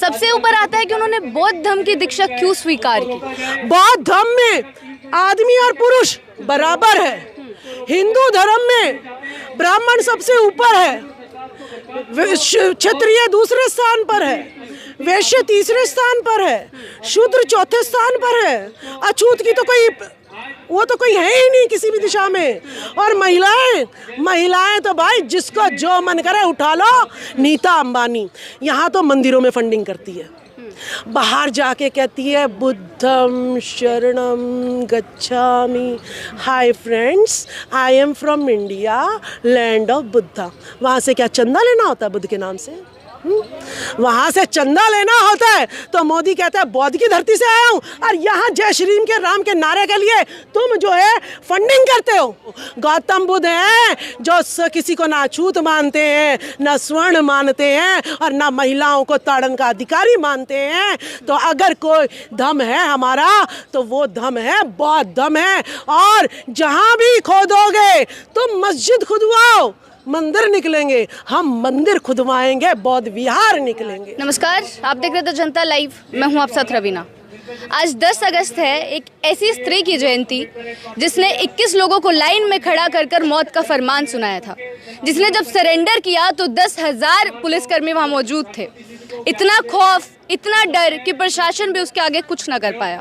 सबसे ऊपर आता है कि उन्होंने बौद्ध धर्म की दीक्षा क्यों स्वीकार की। बौद्ध धर्म में आदमी और पुरुष बराबर है, हिंदू धर्म में ब्राह्मण सबसे ऊपर है, क्षत्रिय दूसरे स्थान पर है, वैश्य तीसरे स्थान पर है, शूद्र चौथे स्थान पर है, अछूत की तो कोई है ही नहीं किसी भी दिशा में। और महिलाएं तो भाई जिसको जो मन करे उठा लो। नीता अंबानी यहाँ तो मंदिरों में फंडिंग करती है, बाहर जाके कहती है बुद्धम शरणम गच्छामि। Hi friends, I am from India, land of Buddha. वहाँ से क्या चंदा लेना होता है बुद्ध के नाम से? वहां से चंदा लेना होता है तो मोदी कहता है बौद्ध की धरती से आया हूं, और यहाँ जय श्री राम के नारे के लिए तुम जो है फंडिंग करते हो। गौतम बुद्ध हैं जो किसी को ना अछूत मानते हैं, ना स्वर्ण मानते हैं, और ना महिलाओं को ताड़न का अधिकारी मानते हैं। तो अगर कोई धर्म है हमारा तो वो धर्म है बौद्ध धर्म है। और जहां भी खोदोगे तुम मस्जिद खुदवाओ, मंदिर निकलेंगे, हम मंदिर खुदवाएंगे, बौद्ध विहार निकलेंगे। नमस्कार, आप देख रहे थे जनता लाइव, मैं हूं आपके साथ रवीना। आज 10 अगस्त है, एक ऐसी स्त्री की जयंती जिसने 21 लोगों को लाइन में खड़ा कर मौत का फरमान सुनाया था, जिसने जब सरेंडर किया तो 10,000 पुलिसकर्मी वहां मौजूद थे। इतना खौफ, इतना डर कि प्रशासन भी उसके आगे कुछ ना कर पाया।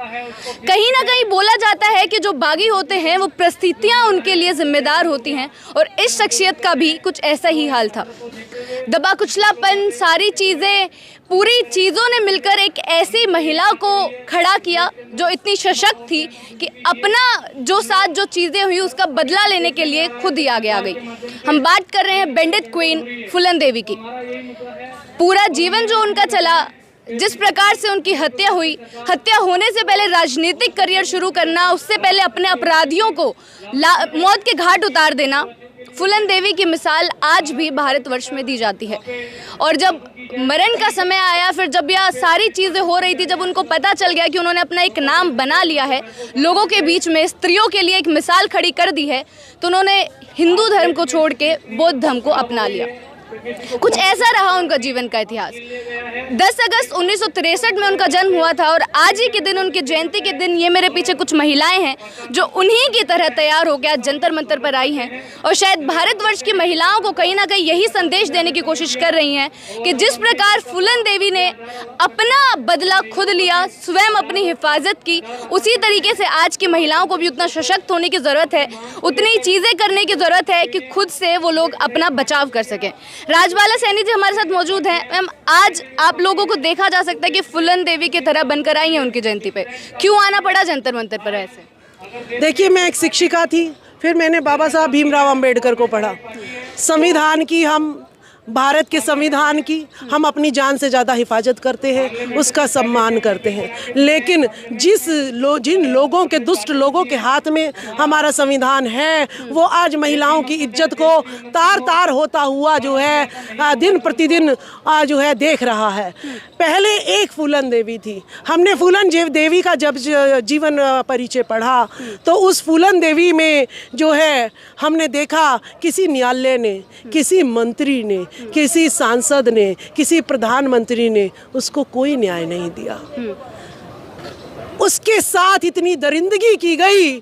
कहीं ना कहीं बोला जाता है कि जो बागी होते हैं वो परिस्थितियां उनके लिए जिम्मेदार होती हैं, और इस शख्सियत का भी कुछ ऐसा ही हाल था। दबा कुचलापन, सारी चीज़ें, पूरी चीज़ों ने मिलकर एक ऐसी महिला को खड़ा किया जो इतनी सशक्त थी कि अपना जो चीज़ें हुई उसका बदला लेने के लिए खुद ही आगे आ गई। हम बात कर रहे हैं बेंडित क्वीन फूलन देवी की। पूरा जीवन जो उनका चला, जिस प्रकार से उनकी हत्या हुई, हत्या होने से पहले राजनीतिक करियर शुरू करना, उससे पहले अपने अपराधियों को मौत के घाट उतार देना, फूलन देवी की मिसाल आज भी भारतवर्ष में दी जाती है। और जब मरण का समय आया, फिर जब यह सारी चीज़ें हो रही थी, जब उनको पता चल गया कि उन्होंने अपना एक नाम बना लिया है, लोगों के बीच में स्त्रियों के लिए एक मिसाल खड़ी कर दी है, तो उन्होंने हिंदू धर्म को छोड़ के बौद्ध धर्म को अपना लिया। कुछ ऐसा रहा उनका जीवन का इतिहास। 10 अगस्त 1963 में उनका जन्म हुआ था, और आज ही के दिन, उनकी जयंती के दिन, ये मेरे पीछे कुछ महिलाएं हैं जो उन्हीं की तरह तैयार हो गया जंतर मंतर पर आई हैं, और शायद भारतवर्ष की महिलाओं को कहीं ना कहीं यही संदेश देने की कोशिश कर रही हैं कि जिस प्रकार फूलन देवी ने अपना बदला खुद लिया, स्वयं अपनी हिफाजत की, उसी तरीके से आज की महिलाओं को भी उतना सशक्त होने की ज़रूरत है, उतनी चीज़ें करने की ज़रूरत है कि खुद से वो लोग अपना बचाव कर सकें। राजबाला सैनी जी हमारे साथ मौजूद हैं। मैम, आज आप लोगों को देखा जा सकता है कि फूलन देवी की तरह बनकर आई हैं उनकी जयंती पे, क्यों आना पड़ा जंतर मंतर पर ऐसे? देखिए, मैं एक शिक्षिका थी, फिर मैंने बाबा साहब भीमराव अंबेडकर को पढ़ा। संविधान की, हम भारत के संविधान की हम अपनी जान से ज़्यादा हिफाजत करते हैं, उसका सम्मान करते हैं। लेकिन जिन लोगों के, दुष्ट लोगों के हाथ में हमारा संविधान है, वो आज महिलाओं की इज्जत को तार तार होता हुआ जो है दिन प्रतिदिन जो है देख रहा है। पहले एक फूलन देवी थी, हमने फूलन देवी का जब जीवन परिचय पढ़ा तो उस फूलन देवी में जो है हमने देखा किसी न्यायालय ने, किसी मंत्री ने, किसी सांसद ने, किसी प्रधानमंत्री ने उसको कोई न्याय नहीं दिया। उसके साथ इतनी दरिंदगी की गई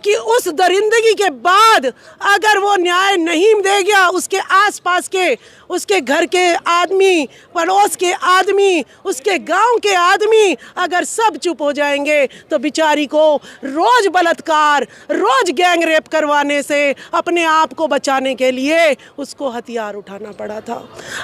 कि उस दरिंदगी के बाद अगर वो न्याय नहीं देगा, उसके आसपास के, उसके घर के आदमी, पड़ोस के आदमी, उसके गांव के आदमी अगर सब चुप हो जाएंगे तो बेचारी को रोज बलात्कार, रोज गैंग रेप करवाने से अपने आप को बचाने के लिए उसको हथियार उठाना पड़ा था।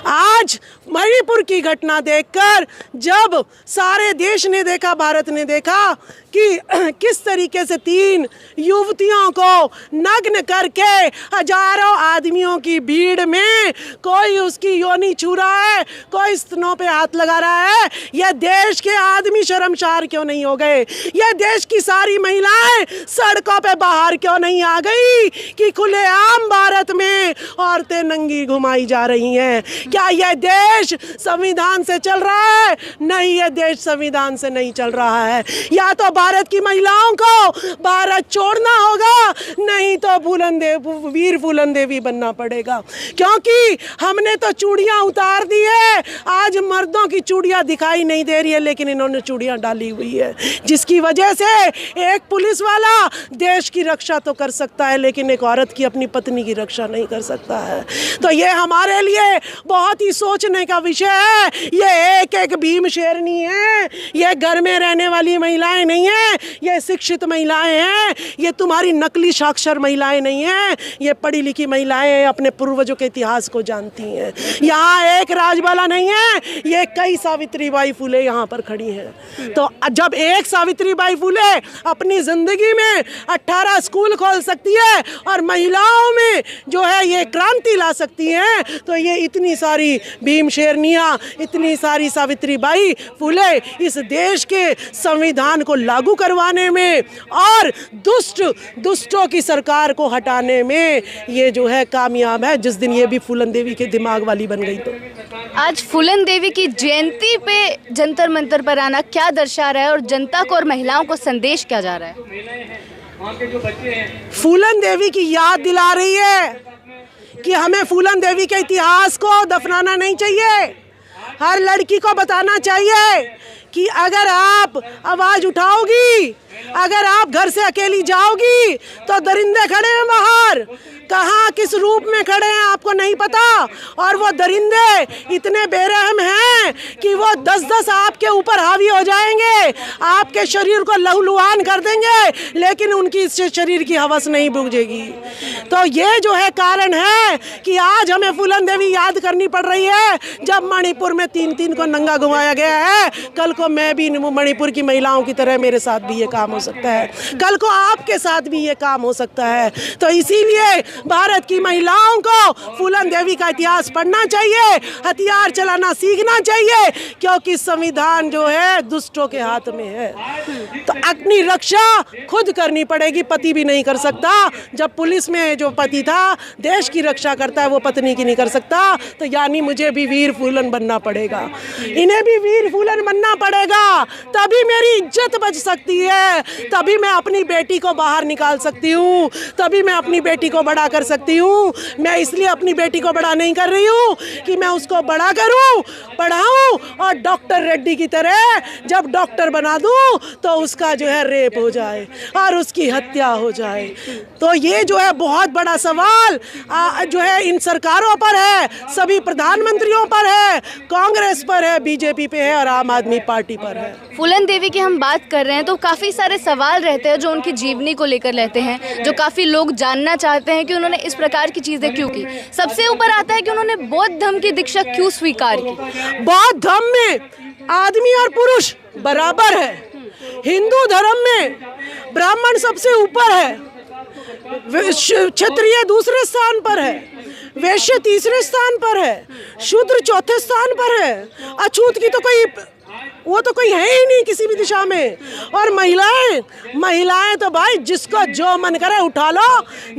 आज मणिपुर की घटना देखकर जब सारे देश ने देखा, भारत ने देखा कि किस तरीके से 3 युवतियों को नग्न करके हजारों आदमियों की भीड़ में कोई उसकी योनि छू रहा है, कोई स्तनों पे हाथ लगा रहा है, यह देश के आदमी शर्मसार क्यों नहीं हो गए? यह देश की सारी महिलाएं सड़कों पे बाहर क्यों नहीं आ गई कि खुलेआम भारत में औरतें नंगी घुमाई जा रही हैं? क्या यह देश संविधान से चल रहा है? नहीं, यह देश संविधान से नहीं चल रहा है। या तो भारत की महिलाओं को भारत छोड़ छोड़ना होगा, नहीं तो वीर फूलन देवी बनना पड़ेगा। क्योंकि हमने तो चूड़ियां उतार दी है, आज मर्दों की चूड़ियां दिखाई नहीं दे रही है, लेकिन इन्होंने चूड़ियां डाली हुई है, जिसकी वजह से एक पुलिस वाला देश की रक्षा तो कर सकता है, लेकिन एक औरत की अपनी पत्नी की रक्षा नहीं कर सकता है। तो ये हमारे लिए बहुत ही सोचने का विषय है। ये एक एक भीम शेरनी है, ये घर में रहने वाली महिलाएं नहीं है, ये शिक्षित महिलाएं हैं, ये तुम्हारी नकली साक्षर महिलाएं नहीं हैं, ये पढ़ी लिखी महिलाएं अपने पूर्वजों के इतिहास को जानती हैं। यहाँ एक राजबाला नहीं है, ये कई सावित्रीबाई फुले यहाँ पर खड़ी हैं। तो जब एक सावित्रीबाई फुले अपनी जिंदगी में 18 स्कूल खोल सकती है और महिलाओं में जो है ये क्रांति ला सकती हैं, तो ये इतनी सारी भीम शेरनियाँ, इतनी सारी सावित्रीबाई फुले इस देश के संविधान को लागू करवाने में और दुष्टों की सरकार को हटाने में ये जो है कामयाब है। जिस दिन ये भी फूलन देवी के दिमाग वाली बन गई। तो आज फूलन देवी की जयंती पे जंतर मंतर पर आना क्या दर्शा रहा है और जनता को और महिलाओं को संदेश क्या जा रहा है? फूलन देवी की याद दिला रही है कि हमें फूलन देवी के इतिहास को दफनाना नहीं चाहिए। हर लड़की को बताना चाहिए कि अगर आप आवाज़ उठाओगी, अगर आप घर से अकेली जाओगी, तो दरिंदे खड़े हैं बाहर, कहाँ किस रूप में खड़े हैं आपको नहीं पता, और वो दरिंदे इतने बेरहम हैं कि वो 10-10 आपके ऊपर हावी हो जाएंगे, आपके शरीर को लहूलुहान कर देंगे, लेकिन उनकी इस शरीर की हवस नहीं बुझेगी। तो ये जो है कारण है कि आज हमें फूलन देवी याद करनी पड़ रही है। जब मणिपुर में 3-3 को नंगा घुमाया गया है, कल को मैं भी मणिपुर की महिलाओं की तरह मेरे साथ भी ये काम हो सकता है, कल को आपके साथ भी ये काम हो सकता है। तो इसीलिए भारत की महिलाओं को फूलन देवी का इतिहास पढ़ना चाहिए, हथियार चलाना सीखना चाहिए, क्योंकि संविधान जो है दुष्टों के हाथ में है। तो अपनी रक्षा खुद करनी पड़ेगी, पति भी नहीं कर सकता। जब पुलिस में जो पति था देश की रक्षा करता है, वो पत्नी की नहीं कर सकता। तो यानी मुझे भी वीर फूलन बनना पड़ेगा, इन्हें भी वीर फूलन बनना पड़ेगा, तभी मेरी इज्जत बच सकती है, तभी मैं अपनी बेटी को बाहर निकाल सकती हूँ, तभी मैं अपनी बेटी को बड़ा कर सकती हूँ। मैं इसलिए अपनी बेटी को बड़ा नहीं कर रही हूँ कि मैं उसको बड़ा करूँ, पढ़ाऊँ और डॉक्टर रेड्डी की तरह जब डॉक्टर बना दूँ तो उसका जो है रेप हो जाए और उसकी हत्या हो जाए। तो ये जो है बहुत बड़ा सवाल जो है इन सरकारों पर है, सभी प्रधानमंत्रियों पर है, कांग्रेस पर है, बीजेपी पे है और आम आदमी पार्टी पर है। फूलन देवी की हम बात कर रहे हैं तो काफ़ी सारे सवाल रहते हैं जो उनकी जीवनी को लेकर रहते हैं, जो काफ़ी लोग जानना चाहते हैं कि उन्होंने इस प्रकार की चीज़ें क्यों की। सबसे ऊपर आता है कि उन्होंने बौद्ध धर्म की दीक्षा क्यों स्वीकार की। बौद्ध धर्म में आदमी और पुरुष बराबर है, हिंदू धर्म में ब्राह्मण सबसे ऊपर है, क्षत्रिय दूसरे स्थान पर है, वैश्य तीसरे स्थान पर है, शूद्र चौथे स्थान पर है, अछूत की तो वो तो कोई है ही नहीं किसी भी दिशा में। और महिलाएं तो भाई जिसको जो मन करे उठा लो,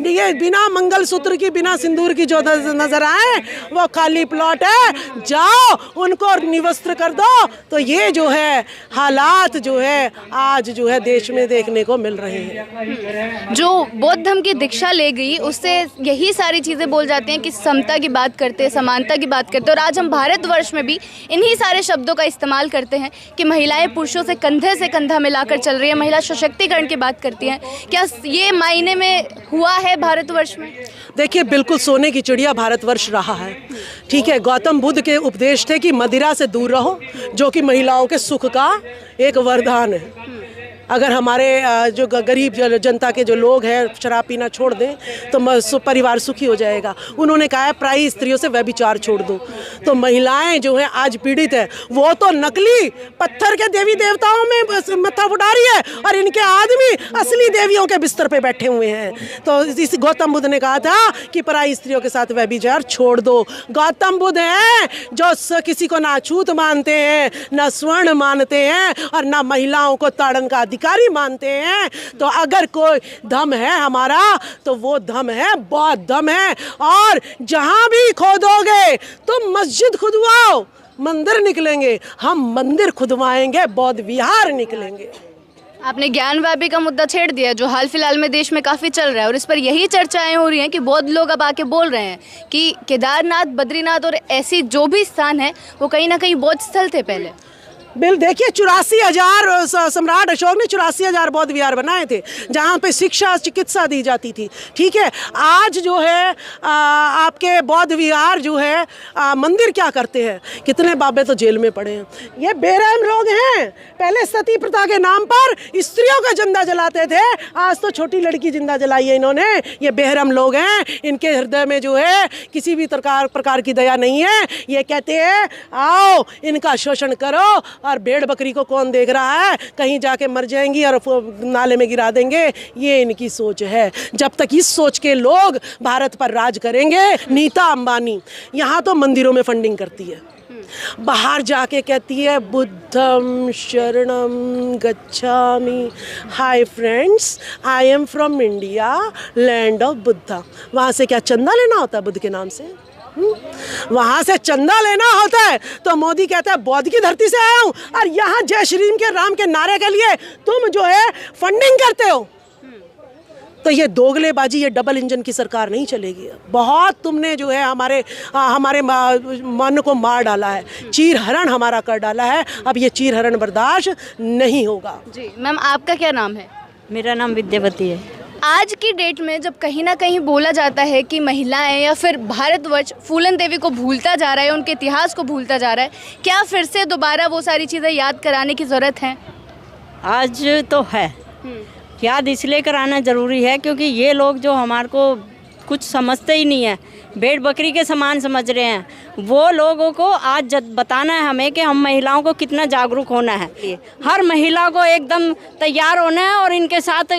ये बिना मंगलसूत्र की बिना सिंदूर की जो नजर आए वो खाली प्लॉट है, जाओ उनको निवस्त्र कर दो। तो ये जो है हालात जो है आज जो है देश में देखने को मिल रहे हैं। जो बौद्ध धर्म की दीक्षा ले गई उससे यही सारी चीज़ें बोल जाती हैं कि समता की बात करते हैं, समानता की बात करते हैं, और आज हम भारतवर्ष में भी इन्हीं सारे शब्दों का इस्तेमाल करते हैं कि महिलाएं पुरुषों से कंधा मिलाकर चल रही है, महिला सशक्तिकरण की बात करती हैं। क्या ये मायने में हुआ है भारतवर्ष में? देखिए बिल्कुल सोने की चिड़िया भारतवर्ष रहा है। ठीक है, गौतम बुद्ध के उपदेश थे कि मदिरा से दूर रहो, जो कि महिलाओं के सुख का एक वरदान है। अगर हमारे जो गरीब जनता के जो लोग हैं शराब पीना छोड़ दें तो परिवार सुखी हो जाएगा। उन्होंने कहा है प्रायः स्त्रियों से व्यभिचार छोड़ दो। तो महिलाएं जो हैं आज पीड़ित है, वो तो नकली पत्थर के देवी देवताओं में मत्था उठा रही है और इनके आदमी असली देवियों के बिस्तर पे बैठे हुए हैं। तो इस गौतम बुद्ध ने कहा था कि प्रायः स्त्रियों के साथ व्यभिचार छोड़ दो। गौतम बुद्ध हैं जो किसी को ना छूत मानते हैं, ना स्वर्ण मानते हैं और ना महिलाओं को ताड़न का अधिकारी मानते हैं। तो अगर कोई धर्म है हमारा तो वो धर्म है बौद्ध धर्म है। और जहां भी खोदोगे तुम मस्जिद खुदवाओ, मंदिर निकलेंगे, हम मंदिर खुदवाएंगे, बौद्ध विहार निकलेंगे। आपने ज्ञानवापी का मुद्दा छेड़ दिया जो हाल फिलहाल में देश में काफ़ी चल रहा है और इस पर यही चर्चाएं हो रही हैं कि बौद्ध लोग अब आके बोल रहे हैं कि केदारनाथ, बद्रीनाथ और ऐसी जो भी स्थान है वो कहीं ना कहीं बौद्ध स्थल थे पहले। देखिए 84,000 सम्राट अशोक ने 84,000 बौद्ध विहार बनाए थे जहाँ पे शिक्षा चिकित्सा दी जाती थी। ठीक है, आज जो है आपके बौद्ध विहार जो है मंदिर क्या करते हैं, कितने बाबे तो जेल में पड़े हैं। ये बेरहम लोग हैं, पहले सती प्रथा के नाम पर स्त्रियों का जिंदा जलाते थे, आज तो छोटी लड़की जिंदा जलाई है इन्होंने। ये बेरहम लोग हैं, इनके हृदय में जो है किसी भी प्रकार की दया नहीं है। ये कहते हैं आओ इनका शोषण करो, और भेड़ बकरी को कौन देख रहा है, कहीं जाके मर जाएंगी और नाले में गिरा देंगे। ये इनकी सोच है। जब तक इस सोच के लोग भारत पर राज करेंगे, नीता अंबानी यहाँ तो मंदिरों में फंडिंग करती है, बाहर जाके कहती है बुद्धम शरणम गच्छामि। Hi friends, I am from India, land of Buddha. वहाँ से क्या चंदा लेना होता है बुद्ध के नाम से? वहां से चंदा लेना होता है तो मोदी कहता है बौद्ध की धरती से आया हूं, और यहाँ जय श्री के राम के नारे के लिए तुम जो है फंडिंग करते हो। तो ये दोगलेबाजी, ये डबल इंजन की सरकार नहीं चलेगी। बहुत तुमने जो है हमारे मन को मार डाला है, चीर हरण हमारा कर डाला है। अब ये चीर हरण बर्दाश्त नहीं होगा। जी मैम, आपका क्या नाम है? मेरा नाम विद्यावती है। आज की डेट में जब कहीं ना कहीं बोला जाता है कि महिलाएं या फिर भारतवर्ष फूलन देवी को भूलता जा रहा है, उनके इतिहास को भूलता जा रहा है, क्या फिर से दोबारा वो सारी चीज़ें याद कराने की ज़रूरत है? आज तो है, याद इसलिए कराना ज़रूरी है क्योंकि ये लोग जो हमारे को कुछ समझते ही नहीं है, भेड़ बकरी के समान समझ रहे हैं। वो लोगों को आज बताना है हमें कि हम महिलाओं को कितना जागरूक होना है। हर महिला को एकदम तैयार होना है और इनके साथ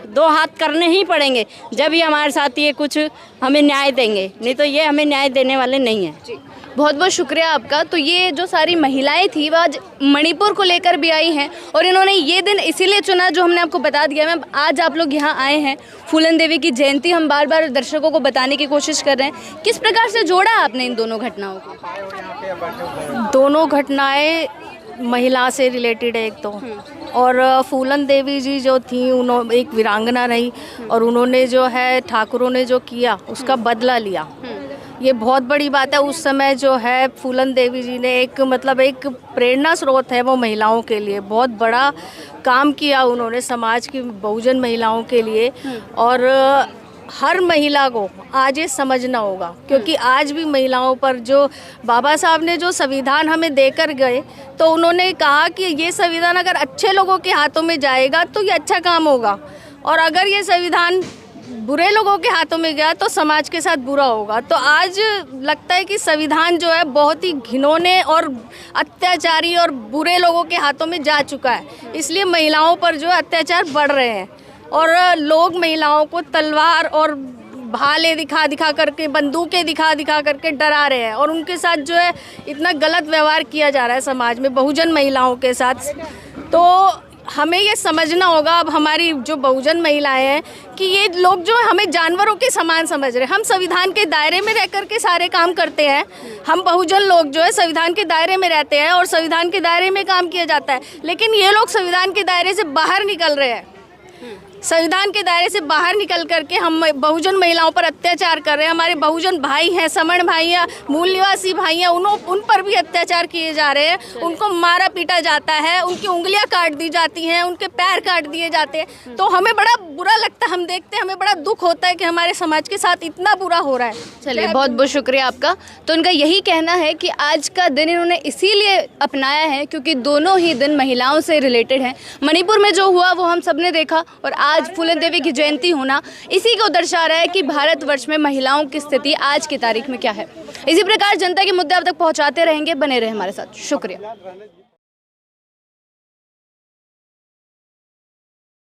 दो हाथ करने ही पड़ेंगे, जब ही हमारे साथ ये कुछ हमें न्याय देंगे, नहीं तो ये हमें न्याय देने वाले नहीं हैं। बहुत बहुत शुक्रिया आपका। तो ये जो सारी महिलाएं थी वो आज मणिपुर को लेकर भी आई हैं और इन्होंने ये दिन इसीलिए चुना जो हमने आपको बता दिया। मैम, आज आप लोग यहाँ आए हैं, फूलन देवी की जयंती हम बार बार दर्शकों को बताने की कोशिश कर रहे हैं, किस प्रकार से जोड़ा आपने इन दोनों घटनाओं को? दोनों घटनाएं महिला से रिलेटेड है एक तो, और फूलन देवी जी जो थी उन्होंने एक वीरांगना रही और उन्होंने जो है ठाकुरों ने जो किया उसका बदला लिया। ये बहुत बड़ी बात है। उस समय जो है फूलन देवी जी ने एक प्रेरणा स्रोत है वो महिलाओं के लिए, बहुत बड़ा काम किया उन्होंने समाज की बहुजन महिलाओं के लिए। और हर महिला को आज ये समझना होगा क्योंकि आज भी महिलाओं पर जो बाबा साहब ने जो संविधान हमें देकर गए, तो उन्होंने कहा कि ये संविधान अगर अच्छे लोगों के हाथों में जाएगा तो ये अच्छा काम होगा, और अगर ये संविधान बुरे लोगों के हाथों में गया तो समाज के साथ बुरा होगा। तो आज लगता है कि संविधान जो है बहुत ही घिनौने और अत्याचारी और बुरे लोगों के हाथों में जा चुका है, इसलिए महिलाओं पर जो अत्याचार बढ़ रहे हैं और लोग महिलाओं को तलवार और भाले दिखा करके, बंदूकें दिखा करके डरा रहे हैं और उनके साथ जो है इतना गलत व्यवहार किया जा रहा है समाज में बहुजन महिलाओं के साथ। तो हमें ये समझना होगा अब हमारी जो बहुजन महिलाएं हैं कि ये लोग जो हमें जानवरों के समान समझ रहे हैं। हम संविधान के दायरे में रह करके सारे काम करते हैं, हम बहुजन लोग जो है संविधान के दायरे में रहते हैं और संविधान के दायरे में काम किया जाता है, लेकिन ये लोग संविधान के दायरे से बाहर निकल रहे हैं। संविधान के दायरे से बाहर निकल करके हम बहुजन महिलाओं पर अत्याचार कर रहे हैं। हमारे बहुजन भाई हैं, समण भाई हैं, मूल निवासी भाई हैं, उन पर भी अत्याचार किए जा रहे हैं। उनको मारा पीटा जाता है, उनकी उंगलियां काट दी जाती हैं, उनके पैर काट दिए जाते हैं। तो हमें बड़ा बुरा लगता है, हम देखते हैं, हमें बड़ा दुख होता है कि हमारे समाज के साथ इतना बुरा हो रहा है। चलिए, बहुत बहुत शुक्रिया आपका। तो उनका यही कहना है कि आज का दिन इन्होंने इसीलिए अपनाया है क्योंकि दोनों ही दिन महिलाओं से रिलेटेड हैं। मणिपुर में जो हुआ वो हम सब ने देखा और आज फूलन देवी की जयंती होना इसी को दर्शा रहा है कि भारतवर्ष में महिलाओं की स्थिति आज की तारीख में क्या है। इसी प्रकार जनता के मुद्दे अब तक पहुंचाते रहेंगे, बने रहे हमारे साथ। शुक्रिया।